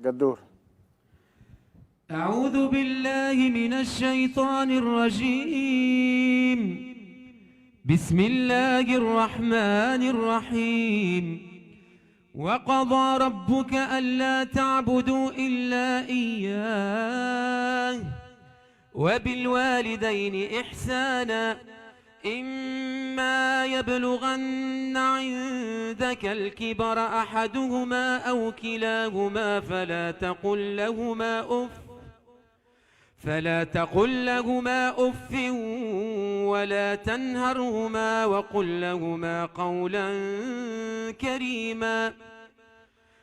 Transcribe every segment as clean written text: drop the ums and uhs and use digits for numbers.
قدور. أعوذ بالله من الشيطان الرجيم. بسم الله الرحمن الرحيم. وقضى ربك ألا تعبدوا إلا إياه وبالوالدين إحسانا إما يبلغن عندك الكبر أحدهما أو كلاهما فلا تقل لهما أف ولا تنهرهما وقل لهما قولا كريما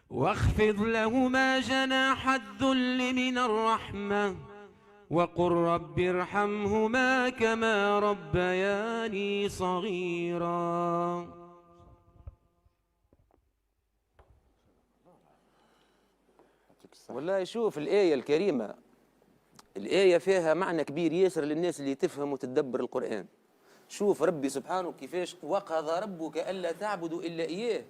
واخفض لهما جناح الذل من الرحمة وقل رب ارحمهما كما ربياني صغيرا. والله شوف الآية الكريمة، الآية فيها معنى كبير ياسر للناس اللي تفهم وتدبر القرآن. شوف ربي سبحانه كيفاش وقضى ربك ألا تعبدوا إلا إياه،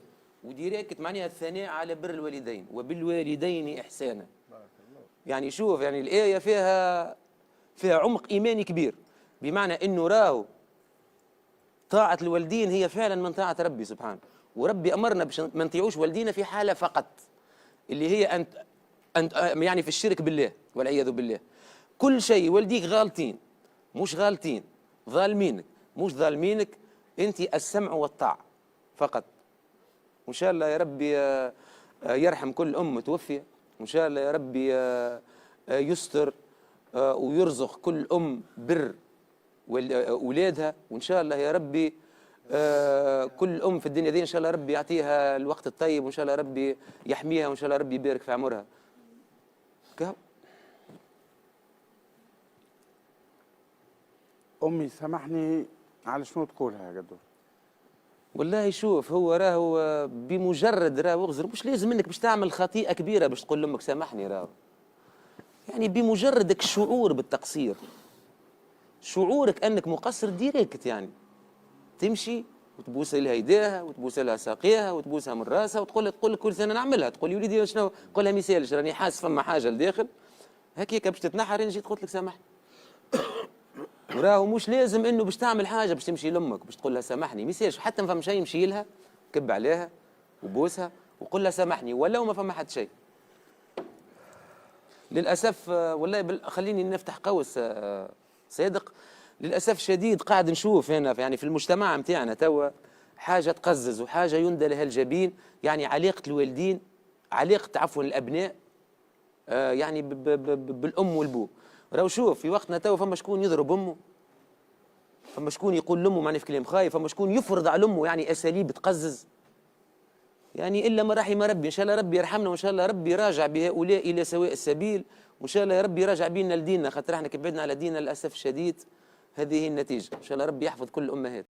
وديريكت معناها الثناء على بر الوالدين وبالوالدين إحسانا. يعني شوف يعني الآية فيها عمق إيماني كبير، بمعنى إنه راهو طاعة الوالدين هي فعلا من طاعة ربي سبحانه، وربي أمرنا باش ما نطيعوش والدينا في حالة فقط اللي هي أنت يعني في الشرك بالله والعياذ بالله. كل شيء والديك غالطين مش غالطين، ظالمينك مش ظالمينك، أنت السمع والطاعة فقط. وإن شاء الله يا ربي يرحم كل أم متوفية، وإن شاء الله يا ربي يستر ويرزق كل أم بر أولادها، وإن شاء الله يا ربي كل أم في الدنيا دي إن شاء الله ربي يعطيها الوقت الطيب، وإن شاء الله ربي يحميها، وإن شاء الله ربي يبارك في عمرها. أمي سامحني على شنو تقولها يا قدور؟ والله شوف هو راهو بمجرد راهو اغزر، مش لازم انك باش تعمل خطيئة كبيرة باش تقول لامك سامحني، راهو يعني بمجردك الشعور بالتقصير، شعورك انك مقصر ديريكت، يعني تمشي وتبوس لها يديها وتبوس لها ساقيها وتبوسها من راسها وتقول لك كل سنه نعملها، تقول يا وليدي شنو، قول لها مثالش راني حاسس فما حاجه لداخل هكيك باش تتنحر، نجي قلت لك سامحني. وراهو مش لازم انه باش تعمل حاجه باش تمشي لامك باش تقول لها سامحني، ما يصيرش حتى ما فما شيء، يمشي لها كب عليها وبوسها وقول لها سامحني ولو ما فما حد شيء. للاسف والله خليني نفتح قوس صادق، للاسف الشديد قاعد نشوف هنا يعني في المجتمع نتاعنا توا حاجه تقزز وحاجه يندى لها الجبين، يعني علاقه الوالدين، علاقه عفوا الابناء يعني بالام والبو. راهو شوف في وقتنا توا فما شكون يضرب امه، فما شكون يقول لامه معني في كلام خايف، فما شكون يفرض على امه يعني اساليب تقزز، يعني الا ما رحم ربي. ان شاء الله ربي يرحمنا، وان شاء الله ربي يراجع بهؤلاء الى سواء السبيل، وان شاء الله يا ربي يراجع بينا لديننا، خاطر احنا كي بعدنا على ديننا للاسف الشديد هذه هي النتيجه. ان شاء الله ربي يحفظ كل الامهات.